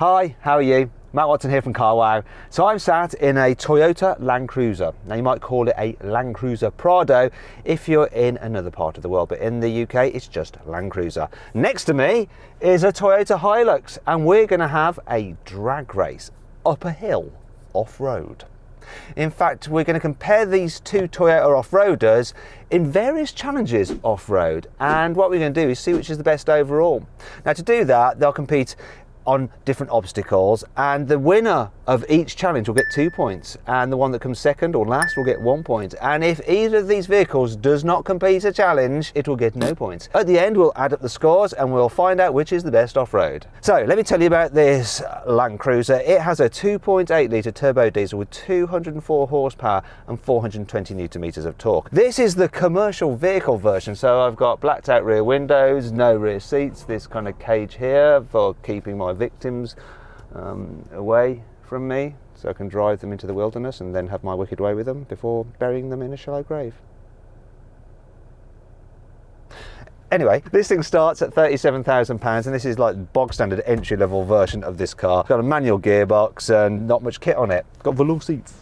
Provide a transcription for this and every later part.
Hi, how are you? Matt Watson here from CarWow. So I'm sat in a Toyota Land Cruiser. Now you might call it a Land Cruiser Prado if you're in another part of the world, but in the UK it's just Land Cruiser. Next to me is a Toyota Hilux and we're going to have a drag race up a hill off-road. In fact, we're going to compare these two Toyota off-roaders in various challenges off-road, and what we're going to do is see which is the best overall. Now to do that, they'll compete on different obstacles, and the winner of each challenge will get 2 points, and the one that comes second or last will get 1 point. And if either of these vehicles does not complete a challenge, it will get no points. At the end, we'll add up the scores and we'll find out which is the best off-road. So let me tell you about this Land Cruiser. It has a 2.8 litre turbo diesel with 204 horsepower and 420 newton meters of torque. This is the commercial vehicle version, so I've got blacked out rear windows, no rear seats, this kind of cage here for keeping my victims away from me, so I can drive them into the wilderness and then have my wicked way with them before burying them in a shallow grave. Anyway, this thing starts at £37,000 and this is like bog standard entry level version of this car. It's got a manual gearbox and not much kit on it. Got velour seats.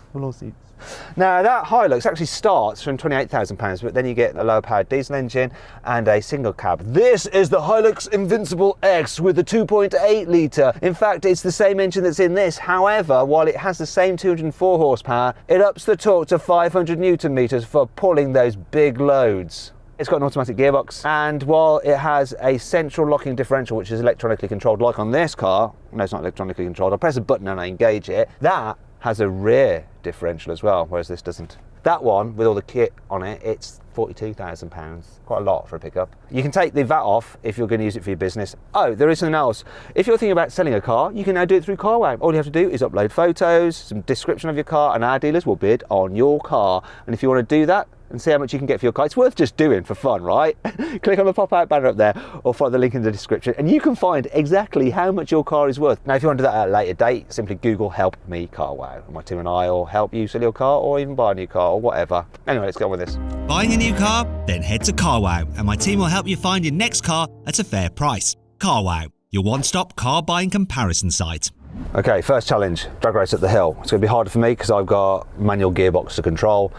Now that Hilux actually starts from £28,000, but then you get a lower powered diesel engine and a single cab. This is the Hilux Invincible X with a 2.8 litre. In fact, it's the same engine that's in this. However, while it has the same 204 horsepower, it ups the torque to 500 newton meters for pulling those big loads. It's got an automatic gearbox, and while it has a central locking differential which is electronically controlled, like on this car, no, it's not electronically controlled, I press a button and I engage it, that has a rear differential as well, whereas this doesn't. That one, with all the kit on it, it's £42,000, quite a lot for a pickup. You can take the VAT off if you're going to use it for your business. Oh, there is something else. If you're thinking about selling a car, you can now do it through CarWow. All you have to do is upload photos, some description of your car, and our dealers will bid on your car. And if you want to do that and see how much you can get for your car, it's worth just doing for fun, right? Click on the pop-out banner up there or follow the link in the description and you can find exactly how much your car is worth. Now, if you want to do that at a later date, simply Google "Help Me CarWow." And my team and I will help you sell your car or even buy a new car or whatever. Anyway, let's get on with this. Buying a new car? Then head to CarWow and my team will help you find your next car at a fair price. CarWow, your one-stop car buying comparison site. Okay, first challenge, drag race up the hill. It's going to be harder for me because I've got manual gearbox to control.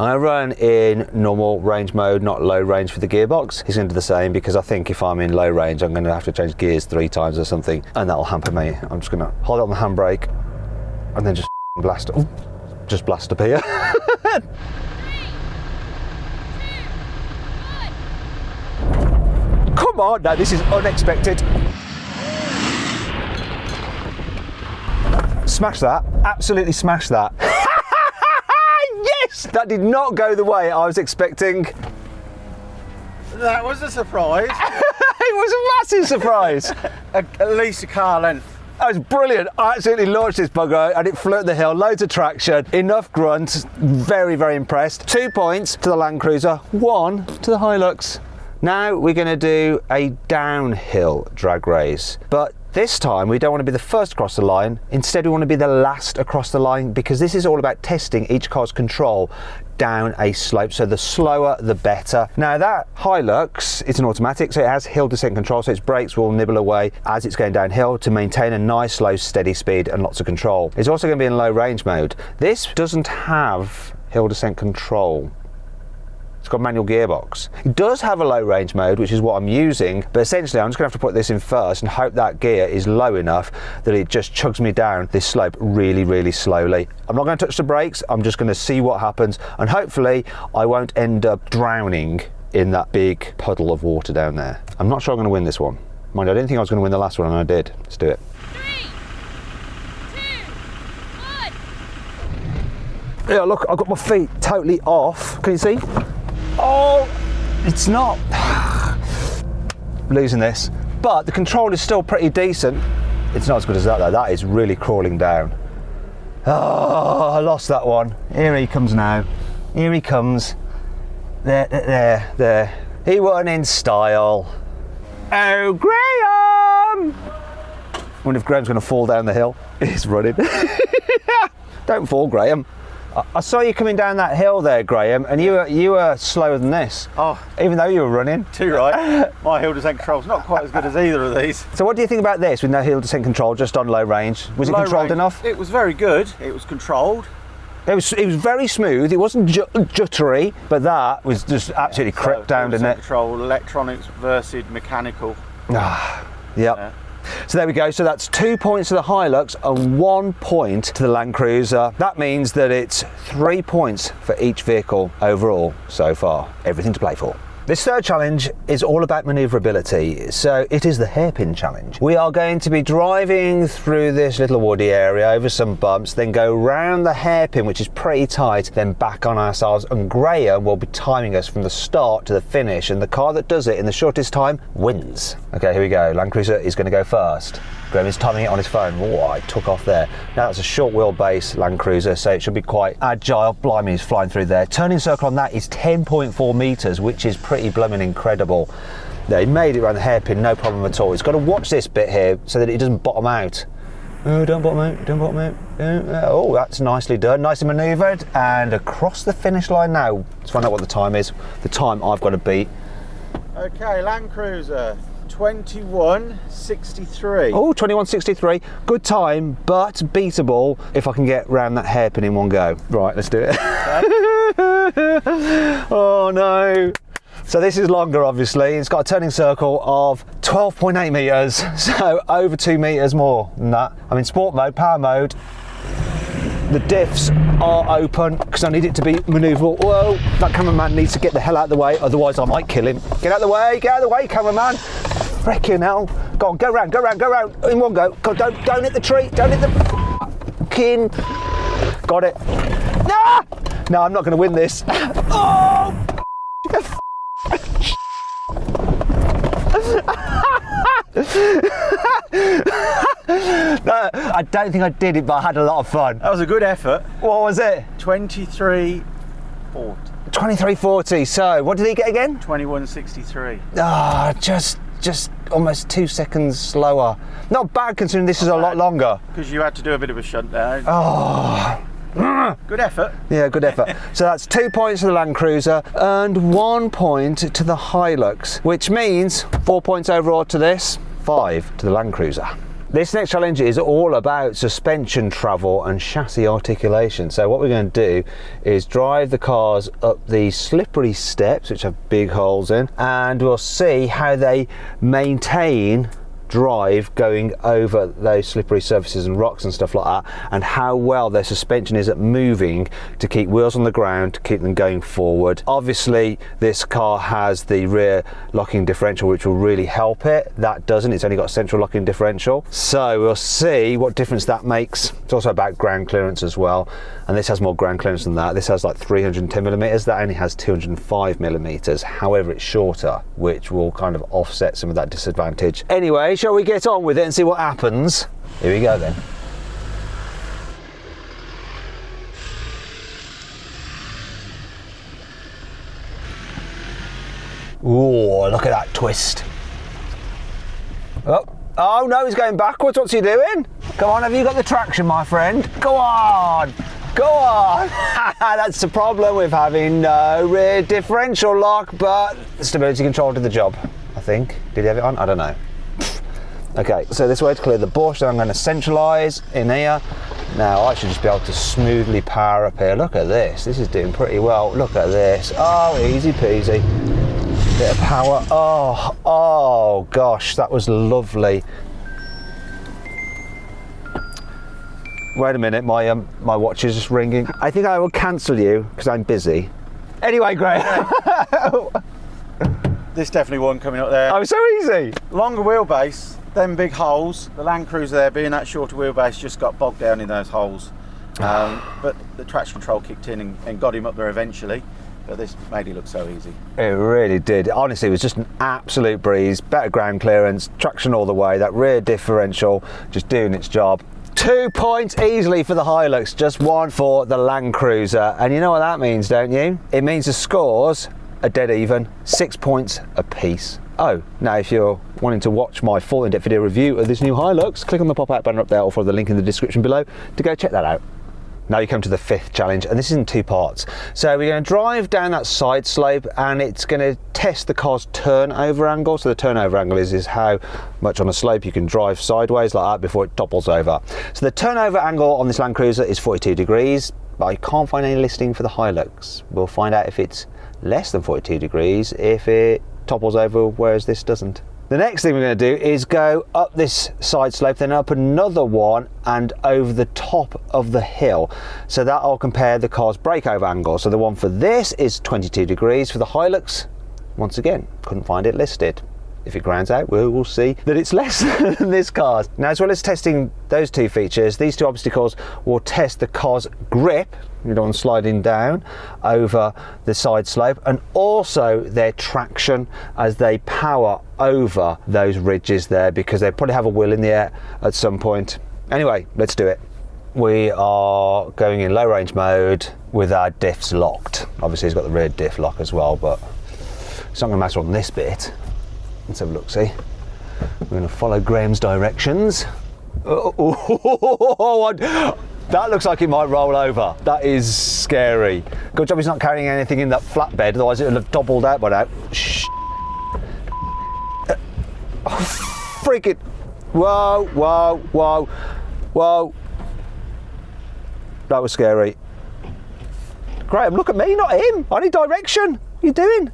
I'm going to run in normal range mode, not low range for the gearbox. He's going to do the same because I think if I'm in low range, I'm going to have to change gears 3 times or something, and that'll hamper me. I'm just going to hold on the handbrake and then just blast. Ooh, just blast up here. Come on, no, this is unexpected. Smash that, absolutely smash that. Yes, that did not go the way I was expecting. That was a surprise. It was a massive surprise. At least a car length. That was brilliant. I absolutely launched this bugger and it flew up the hill, loads of traction, enough grunt, very, very impressed. 2 points to the Land Cruiser, 1 to the Hilux. Now we're going to do a downhill drag race, but this time we don't want to be the first across the line. Instead, we want to be the last across the line because this is all about testing each car's control down a slope, so the slower the better. Now that Hilux, it's an automatic, so it has hill descent control, so its brakes will nibble away as it's going downhill to maintain a nice slow steady speed and lots of control. It's also going to be in low range mode. This doesn't have hill descent control. It's got manual gearbox. It does have a low range mode, which is what I'm using, but essentially I'm just gonna have to put this in first and hope that gear is low enough that it just chugs me down this slope really, really slowly. I'm not gonna touch the brakes, I'm just gonna see what happens, and hopefully I won't end up drowning in that big puddle of water down there. I'm not sure I'm gonna win this one. Mind you, I didn't think I was gonna win the last one, and I did. Let's do it. 3, 2, 1. Yeah, look, I've got my feet totally off. Can you see? Oh, it's not. Losing this. But the control is still pretty decent. It's not as good as that though. That is really crawling down. Oh, I lost that one. Here he comes now. Here he comes. There. He won in style. Oh, Graham! I wonder if Graham's going to fall down the hill. He's running. Don't fall, Graham. I saw you coming down that hill there, Graham, and you were slower than this. Oh, Even though you were running. too right. My hill descent control's not quite as good as either of these. So what do you think about this with no hill descent control, just on low range? Was it Low controlled range, enough? It was very good. It was controlled. It was very smooth. It wasn't juttery, but that was just absolutely crept down, hill didn't descent it? Control, electronics versus mechanical. Yep. Yeah. So there we go. So that's 2 points to the Hilux and 1 point to the Land Cruiser. That means that it's 3 points for each vehicle overall so far. Everything to play for. This third challenge is all about manoeuvrability, so it is the hairpin challenge. We are going to be driving through this little woody area over some bumps, then go round the hairpin, which is pretty tight, then back on ourselves, and Graham will be timing us from the start to the finish, and the car that does it in the shortest time wins. Okay, here we go. Land Cruiser is going to go first. Graham is timing it on his phone. Oh, I took off there. Now that's a short wheelbase Land Cruiser, so it should be quite agile. Blimey, he's flying through there. Turning circle on that is 10.4 metres, which is pretty blooming incredible. Yeah, he made it around the hairpin, no problem at all. He's got to watch this bit here so that it doesn't bottom out. Oh, don't bottom out, don't bottom out. Oh, that's nicely done, nicely manoeuvred, and across the finish line now. Let's find out what the time is. The time I've got to beat. Okay, Land Cruiser, 21.63. Oh, 21.63, good time, but beatable if I can get round that hairpin in one go. Right, let's do it. Okay. Oh no. So this is longer, obviously. It's got a turning circle of 12.8 metres, so over 2 metres more than that. I'm in sport mode, power mode. The diffs are open because I need it to be manoeuvrable. Whoa, that cameraman needs to get the hell out of the way, otherwise I might kill him. Get out of the way, cameraman. Freaking hell. Go on, go round, in one go. Go, don't hit the tree, don't hit the fucking... Got it. No! No, I'm not going to win this. Oh! No, I don't think I did it, but I had a lot of fun. That was a good effort. What was it? 23.40. 23.40. So, what did he get again? 21.63. Ah, just almost 2 seconds slower. Not bad considering this is a lot longer. Because you had to do a bit of a shutdown. Oh. Good effort. Yeah, good effort. So that's 2 points to the Land Cruiser and 1 point to the Hilux, which means 4 points overall to this, 5 to the Land Cruiser. This next challenge is all about suspension travel and chassis articulation. So what we're going to do is drive the cars up these slippery steps, which have big holes in, and we'll see how they maintain drive going over those slippery surfaces and rocks and stuff like that, and how well their suspension is at moving to keep wheels on the ground, to keep them going forward. Obviously this car has the rear locking differential, which will really help it. That doesn't, it's only got a central locking differential, so we'll see what difference that makes. It's also about ground clearance as well, and this has more ground clearance than that. This has like 310 millimeters, that only has 205 millimeters. However, it's shorter, which will kind of offset some of that disadvantage. Anyway, shall we get on with it and see what happens? Here we go then. Ooh, look at that twist. Oh no, he's going backwards. What's he doing? Come on, have you got the traction, my friend? Go on. Go on. That's the problem with having no rear differential lock, but the stability control did the job, I think. Did he have it on? I don't know. Okay, so this way to clear the bush, then I'm going to centralise in here. Now I should just be able to smoothly power up here. Look at this, this is doing pretty well. Look at this, oh, easy peasy. Bit of power, oh gosh, that was lovely. Wait a minute, my watch is just ringing. I think I will cancel you because I'm busy. Anyway, great. This definitely one coming up there. Oh, so easy. Longer wheelbase, them big holes. The Land Cruiser there, being that shorter wheelbase, just got bogged down in those holes. But the traction control kicked in and got him up there eventually. But this made it look so easy. It really did. Honestly, it was just an absolute breeze. Better ground clearance, traction all the way. That rear differential just doing its job. 2 points easily for the Hilux, just 1 for the Land Cruiser. And you know what that means, don't you? It means the scores are dead even, 6 points apiece. Oh, now if you're wanting to watch my full in-depth video review of this new Hilux, click on the pop-out banner up there or follow the link in the description below to go check that out. Now you come to the 5th challenge, and this is in 2 parts. So we're going to drive down that side slope, and it's going to test the car's turnover angle. So the turnover angle is how much on a slope you can drive sideways like that before it topples over. So the turnover angle on this Land Cruiser is 42 degrees, but I can't find any listing for the Hilux. We'll find out if it's less than 42 degrees if it topples over, whereas this doesn't. The next thing we're going to do is go up this side slope, then up another one and over the top of the hill. So that'll compare the car's breakover angle. So the one for this is 22 degrees. For the Hilux, once again, couldn't find it listed. If it grounds out, we'll see that it's less than this car's. Now, as well as testing those 2 features, these 2 obstacles will test the car's grip, on sliding down over the side slope, and also their traction as they power over those ridges there, because they probably have a wheel in the air at some point. Anyway, let's do it. We are going in low range mode with our diffs locked. Obviously it's got the rear diff lock as well, but it's not going to matter on this bit. Let's have a look, see. We're going to follow Graham's directions. That looks like it might roll over. That is scary. Good job he's not carrying anything in that flatbed, otherwise it would have doubled out by now. Shh. Freaking. Whoa, whoa, whoa, whoa. That was scary. Graham, look at me, not him. I need direction. What are you doing?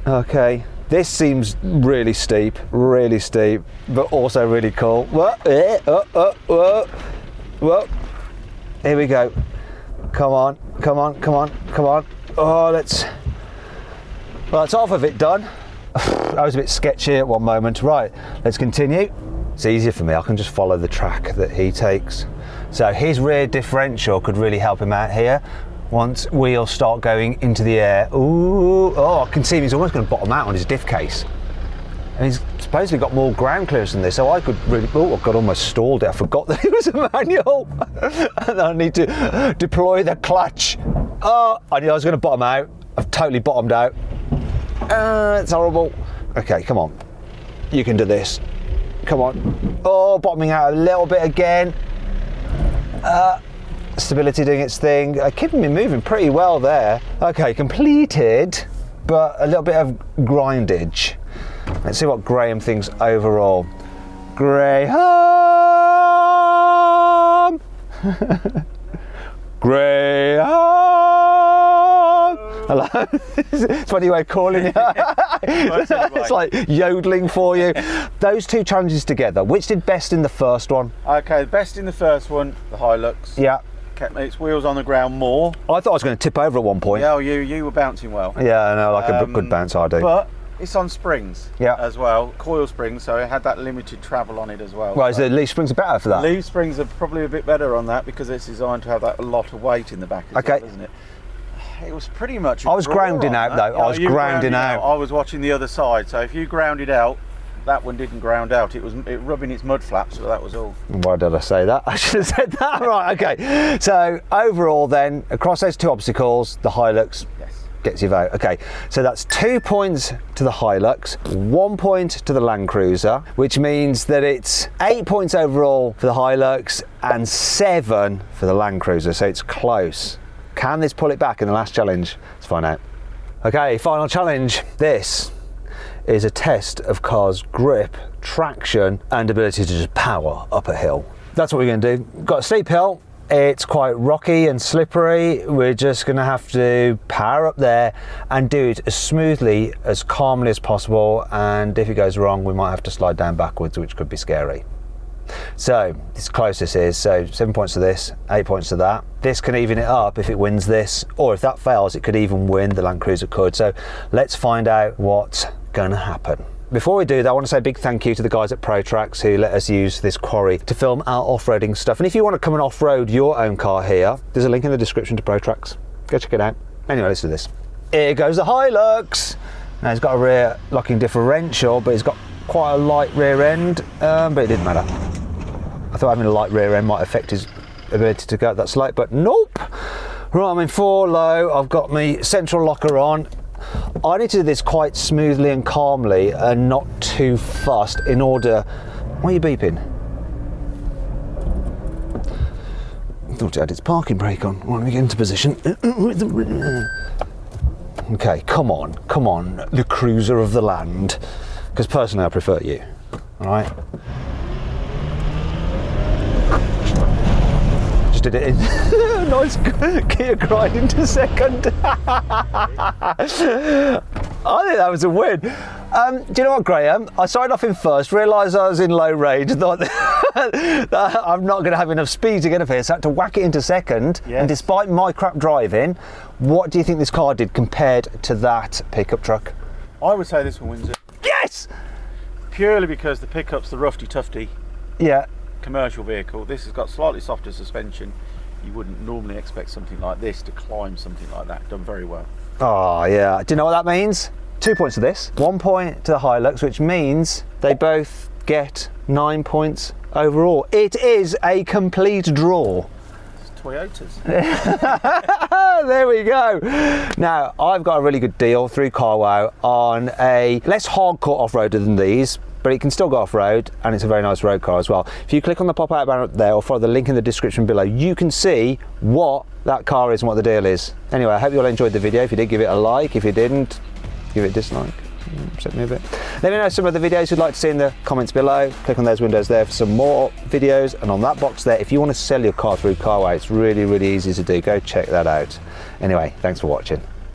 Okay, this seems really steep, but also really cool. Whoa, whoa, whoa. Here we go. Come on, come on, come on, come on. Oh, well, that's half of it done. I was a bit sketchy at one moment. Right, let's continue. It's easier for me, I can just follow the track that he takes. So his rear differential could really help him out here. Once wheels start going into the air, ooh, oh, I can see him, he's almost going to bottom out on his diff case. And he's supposedly got more ground clearance than this, so I could really, oh, I got almost stalled it. I forgot that it was a manual. And I need to deploy the clutch. Oh, I knew I was going to bottom out. I've totally bottomed out. It's horrible. Okay, come on. You can do this. Come on. Oh, bottoming out a little bit again. Stability doing its thing, keeping me moving pretty well there. Okay, completed, but a little bit of grindage. Let's see what Graham thinks overall. Graham! Graham! Hello? It's funny way of calling you. It's like yodeling for you. Those 2 challenges together, which did best in the first one? Okay, best in the first one, the Hilux. Yeah. Kept its wheels on the ground more. I thought I was going to tip over at one point. Yeah, you were bouncing well. Yeah, I know, like a good bounce I do. But it's on springs, yeah, as well, coil springs, so it had that limited travel on it as well. Right, so the leaf springs are better for that? Leaf springs are probably a bit better on that because it's designed to have that a lot of weight in the back as well, isn't it? It was pretty much. I was grounding out though. I was grounding out. I was watching the other side, so if you grounded out, that one didn't ground out. It was rubbing its mud flaps, so that was all. Why did I say that? I should have said that. Right, okay. So overall then, across those 2 obstacles, the Hilux gets you vote. Okay, so that's 2 points to the Hilux, 1 point to the Land Cruiser, which means that it's 8 points overall for the Hilux and 7 for the Land Cruiser, so it's close. Can this pull it back in the last challenge? Let's find out. Okay, final challenge. This is a test of car's grip, traction, and ability to just power up a hill. That's what we're going to do. Got a steep hill. It's quite rocky and slippery. We're just going to have to power up there and do it as smoothly, as calmly as possible. And if it goes wrong, we might have to slide down backwards, which could be scary. So this close this is. So 7 points to this, 8 points to that. This can even it up if it wins this, or if that fails, it could even win. The Land Cruiser could. So let's find out what's going to happen. Before we do that, I want to say a big thank you to the guys at ProTrax who let us use this quarry to film our off-roading stuff. And if you want to come and off-road your own car here, there's a link in the description to ProTrax. Go check it out. Anyway, let's do this. Here goes the Hilux. Now it's got a rear locking differential, but it's got quite a light rear end, but it didn't matter. I thought having a light rear end might affect his ability to go up that slope, but nope. Right, I'm in 4 low. I've got my central locker on. I need to do this quite smoothly and calmly and not too fast in order... Why are you beeping? thought it had its parking brake on. Let me get into position. Okay, come on, the cruiser of the land. Because personally I prefer you, all right? Just did it in nice gear grind into second. I think that was a win. Do you know what, Graham? I started off in first, realised I was in low range, thought that I'm not going to have enough speed to get up here, so I had to whack it into second. Yes. And despite my crap driving, what do you think this car did compared to that pickup truck? I would say this one wins it. Yes! Purely because the pickup's the roughy tufty Yeah. commercial vehicle. This has got slightly softer suspension. You wouldn't normally expect something like this to climb something like that. Done very well. Oh, yeah. Do you know what that means? 2 points to this, 1 point to the Hilux, which means they both get 9 points overall. It is a complete draw. It's Toyotas. There we go. Now, I've got a really good deal through CarWow on a less hardcore off-roader than these, but it can still go off-road, and it's a very nice road car as well. If you click on the pop-out banner up there or follow the link in the description below, you can see what that car is and what the deal is. Anyway, I hope you all enjoyed the video. If you did, give it a like. If you didn't, give it a dislike. Upset me a bit. Let me know some of the videos you'd like to see in the comments below. Click on those windows there for some more videos, and on that box there, if you want to sell your car through CarWow, it's really, really easy to do. Go check that out. Anyway, thanks for watching.